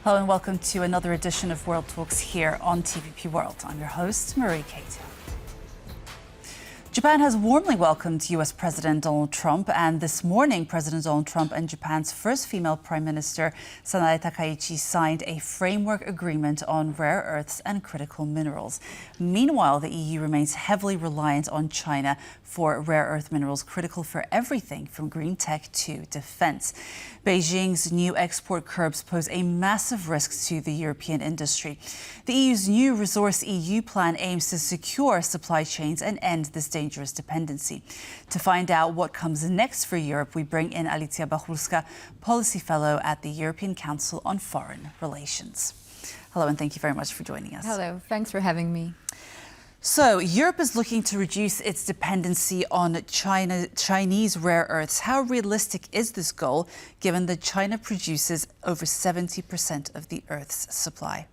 Hello and welcome to another edition of World Talks here on TVP World. I'm your host, Marie Kato. Japan has warmly welcomed U.S. President Donald Trump, and this morning, President Donald Trump and Japan's first female Prime Minister, Sanae Takaichi, signed a framework agreement on rare earths and critical minerals. Meanwhile, the EU remains heavily reliant on China for rare earth minerals critical for everything from green tech to defense. Beijing's new export curbs pose a massive risk to the European industry. The EU's new Resource EU plan aims to secure supply chains and end this dangerous dependency. To find out what comes next for Europe, we bring in Alicja Bachulska, Policy Fellow at the European Council on Foreign Relations. Hello, and thank you very much for joining us. Hello, thanks for having me. So, Europe is looking to reduce its dependency on Chinese rare earths. How realistic is this goal, given that China produces over 70% of the Earth's supply?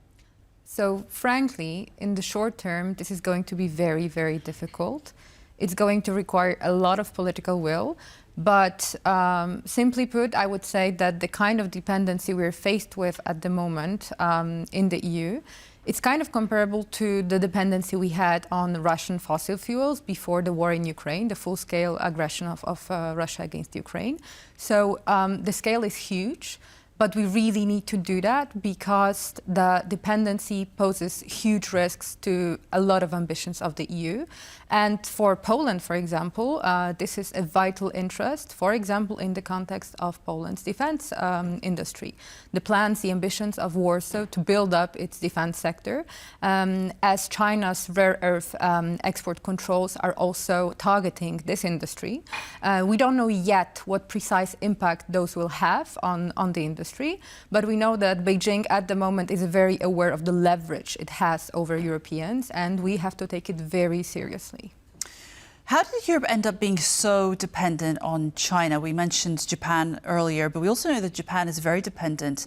So, frankly, in the short term, this is going to be very, very difficult. It's going to require a lot of political will. But simply put, I would say that the kind of dependency we're faced with at the moment in the EU, it's kind of comparable to the dependency we had on Russian fossil fuels before the war in Ukraine, the full-scale aggression of Russia against Ukraine. So the scale is huge, but we really need to do that because the dependency poses huge risks to a lot of ambitions of the EU. And for Poland, for example, this is a vital interest, for example, in the context of Poland's defense industry. The plans, the ambitions of Warsaw to build up its defense sector, as China's rare earth export controls are also targeting this industry. We don't know yet what precise impact those will have on the industry, but we know that Beijing at the moment is very aware of the leverage it has over Europeans, and we have to take it very seriously. How did Europe end up being so dependent on China? We mentioned Japan earlier, but we also know that Japan is very dependent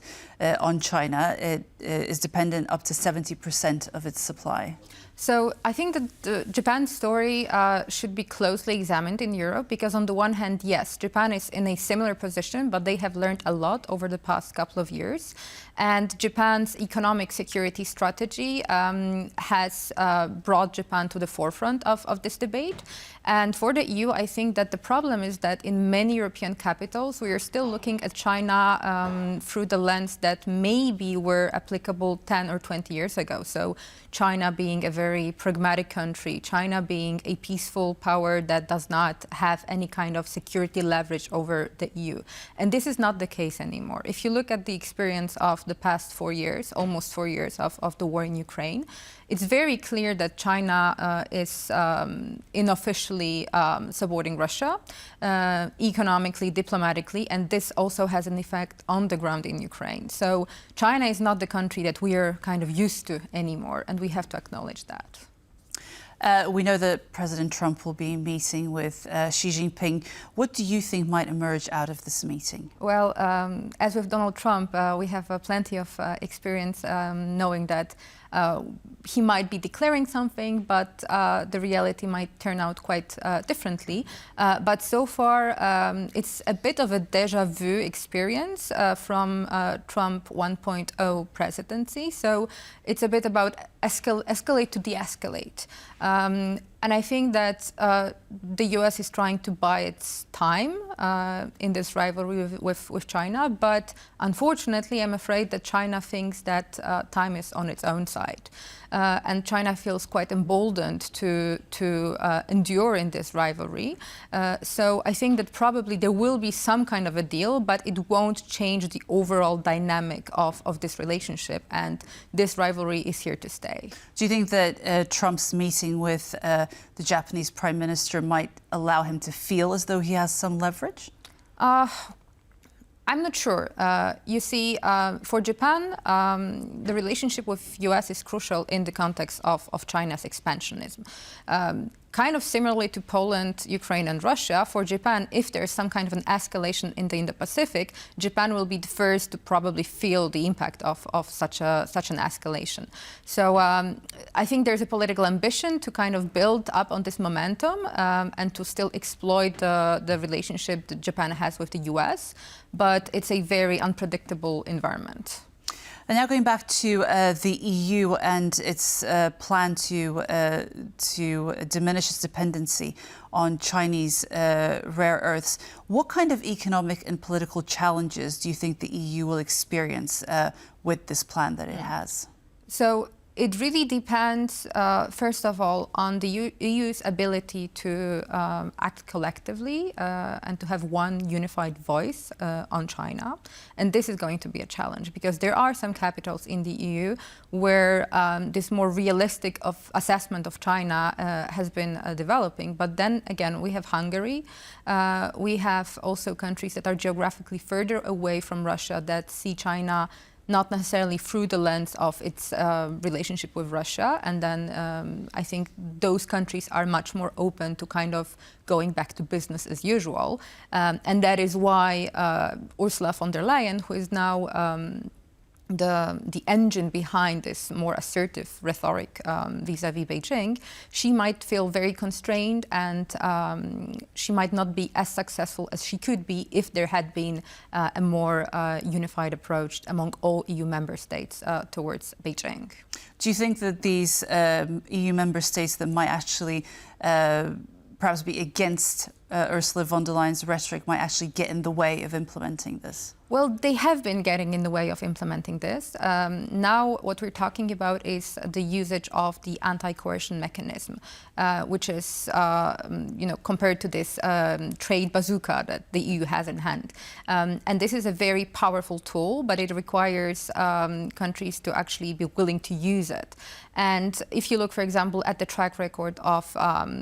on China. It is dependent up to 70% of its supply. So I think that the Japan story should be closely examined in Europe because on the one hand, yes, Japan is in a similar position, but they have learned a lot over the past couple of years. And Japan's economic security strategy has brought Japan to the forefront of this debate. And for the EU, I think that the problem is that in many European capitals, we are still looking at China through the lens that maybe were applicable 10 or 20 years ago. So China being a very pragmatic country, China being a peaceful power that does not have any kind of security leverage over the EU. And this is not the case anymore. If you look at the experience of the past 4 years, almost 4 years of the war in Ukraine, it's very clear that China is unofficially supporting Russia, economically, diplomatically, and this also has an effect on the ground in Ukraine. So China is not the country that we are kind of used to anymore, and we have to acknowledge that. We know that President Trump will be meeting with Xi Jinping. What do you think might emerge out of this meeting? Well, as with Donald Trump, we have plenty of experience knowing that he might be declaring something, but the reality might turn out quite differently. But so far, it's a bit of a déjà vu experience from Trump 1.0 presidency. So it's a bit about escalate to de-escalate. And I think that the U.S. is trying to buy its time in this rivalry with China. But unfortunately, I'm afraid that China thinks that time is on its own side. And China feels quite emboldened to endure in this rivalry. So I think that probably there will be some kind of a deal, but it won't change the overall dynamic of this relationship. And this rivalry is here to stay. Do you think that Trump's meeting with the Japanese Prime Minister might allow him to feel as though he has some leverage? I'm not sure. You see, for Japan, the relationship with U.S. is crucial in the context of China's expansionism. Kind of similarly to Poland, Ukraine, and Russia, for Japan, if there's some kind of an escalation in the Indo-Pacific, Japan will be the first to probably feel the impact of such an escalation. So I think there's a political ambition to kind of build up on this momentum and to still exploit the relationship that Japan has with the U.S., but it's a very unpredictable environment. And now going back to the EU and its plan to diminish its dependency on Chinese rare earths, what kind of economic and political challenges do you think the EU will experience with this plan that it has? So it really depends, first of all, on the EU's ability to act collectively and to have one unified voice on China. And this is going to be a challenge because there are some capitals in the EU where this more realistic assessment of China has been developing. But then again, we have Hungary. We have also countries that are geographically further away from Russia that see China not necessarily through the lens of its relationship with Russia. And then I think those countries are much more open to kind of going back to business as usual. And that is why Ursula von der Leyen, who is now the engine behind this more assertive rhetoric vis-a-vis Beijing, she might feel very constrained and she might not be as successful as she could be if there had been a more unified approach among all EU member states towards Beijing. Do you think that these EU member states that might actually perhaps be against Ursula von der Leyen's rhetoric might actually get in the way of implementing this? Well, they have been getting in the way of implementing this. Now what we're talking about is the usage of the anti-coercion mechanism, which is, compared to this trade bazooka that the EU has in hand. And this is a very powerful tool, but it requires countries to actually be willing to use it. And if you look, for example, at the track record of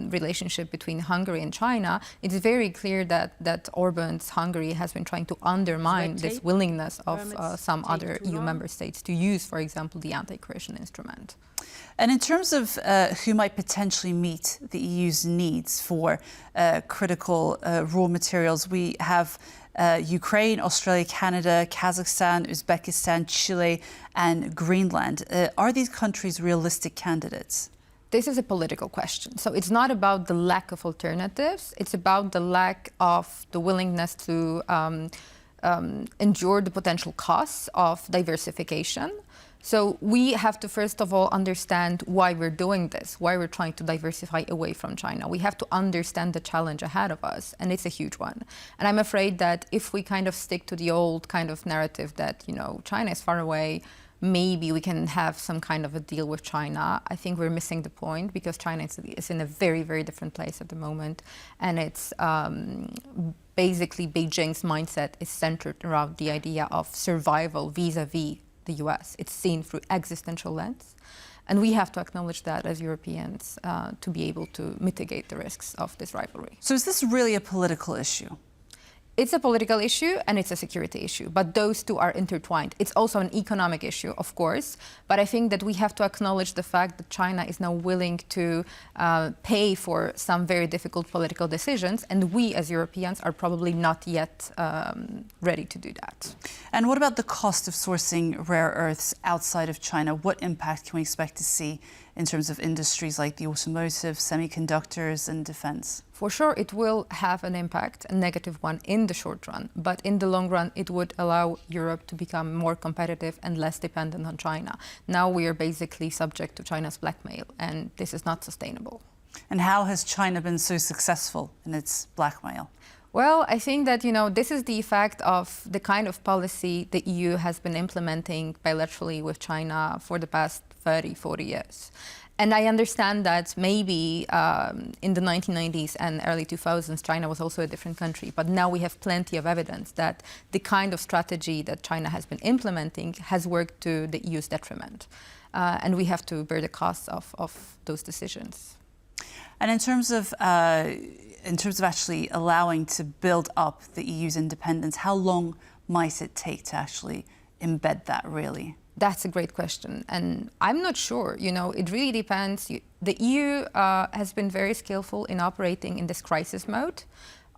relationship between Hungary and China, it's very clear that Orban's Hungary has been trying to undermine this willingness of some other EU member states to use, for example, the anti-coercion instrument. And in terms of who might potentially meet the EU's needs for critical raw materials, we have Ukraine, Australia, Canada, Kazakhstan, Uzbekistan, Chile, and Greenland. Are these countries realistic candidates? This is a political question. So it's not about the lack of alternatives. It's about the lack of the willingness to endure the potential costs of diversification. So we have to, first of all, understand why we're doing this, why we're trying to diversify away from China. We have to understand the challenge ahead of us, and it's a huge one. And I'm afraid that if we kind of stick to the old kind of narrative that, China is far away, maybe we can have some kind of a deal with China, I think we're missing the point because China is in a very, very different place at the moment. And it's basically Beijing's mindset is centered around the idea of survival vis-a-vis the U.S. It's seen through existential lens. And we have to acknowledge that as Europeans to be able to mitigate the risks of this rivalry. So is this really a political issue? It's a political issue and it's a security issue, but those two are intertwined. It's also an economic issue, of course, but I think that we have to acknowledge the fact that China is now willing to pay for some very difficult political decisions, and we as Europeans are probably not yet ready to do that. And what about the cost of sourcing rare earths outside of China? What impact can we expect to see in terms of industries like the automotive, semiconductors, and defense? For sure, it will have an impact, a negative one, in the short run. But in the long run, it would allow Europe to become more competitive and less dependent on China. Now we are basically subject to China's blackmail, and this is not sustainable. And how has China been so successful in its blackmail? Well, I think that, this is the effect of the kind of policy the EU has been implementing bilaterally with China for the past 30, 40 years. And I understand that maybe in the 1990s and early 2000s, China was also a different country. But now we have plenty of evidence that the kind of strategy that China has been implementing has worked to the EU's detriment. And we have to bear the costs of those decisions. And in terms of actually allowing to build up the EU's independence, how long might it take to actually embed that, really? That's a great question. And I'm not sure. It really depends. The EU has been very skillful in operating in this crisis mode.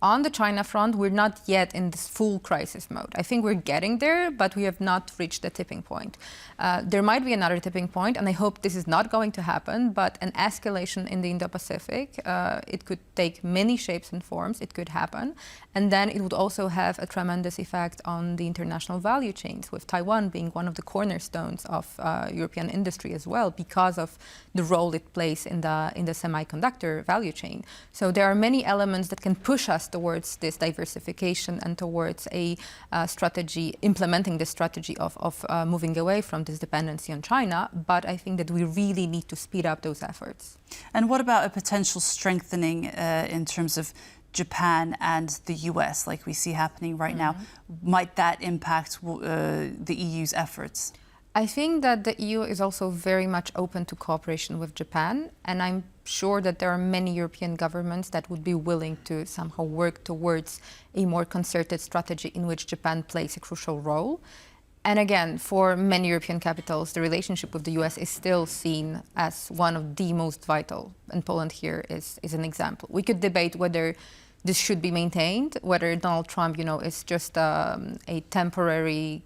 On the China front, we're not yet in this full crisis mode. I think we're getting there, but we have not reached the tipping point. There might be another tipping point, and I hope this is not going to happen, but an escalation in the Indo-Pacific. It could take many shapes and forms. It could happen. And then it would also have a tremendous effect on the international value chains, with Taiwan being one of the cornerstones of European industry as well, because of the role it plays in the semiconductor value chain. So there are many elements that can push us towards this diversification and towards a strategy, implementing the strategy of moving away from this dependency on China. But I think that we really need to speed up those efforts. And what about a potential strengthening in terms of Japan and the US, like we see happening right now? Might that impact the EU's efforts? I think that the EU is also very much open to cooperation with Japan, and I'm sure that there are many European governments that would be willing to somehow work towards a more concerted strategy in which Japan plays a crucial role. And again, for many European capitals, the relationship with the US is still seen as one of the most vital, and Poland here is an example. We could debate whether this should be maintained, whether Donald Trump, is just a temporary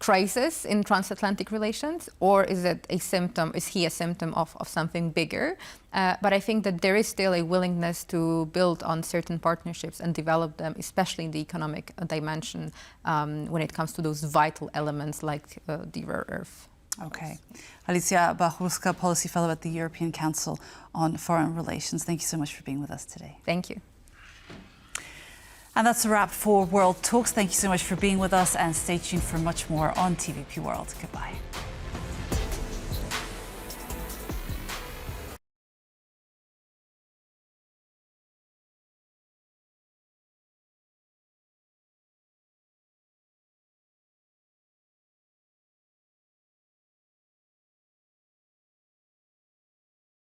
crisis in transatlantic relations, or is it a symptom? Is he a symptom of something bigger? But I think that there is still a willingness to build on certain partnerships and develop them, especially in the economic dimension, when it comes to those vital elements like the rare earth. Okay. Alicja Bachulska, Policy Fellow at the European Council on Foreign Relations. Thank you so much for being with us today. Thank you. And that's a wrap for World Talks. Thank you so much for being with us, and stay tuned for much more on TVP World. Goodbye.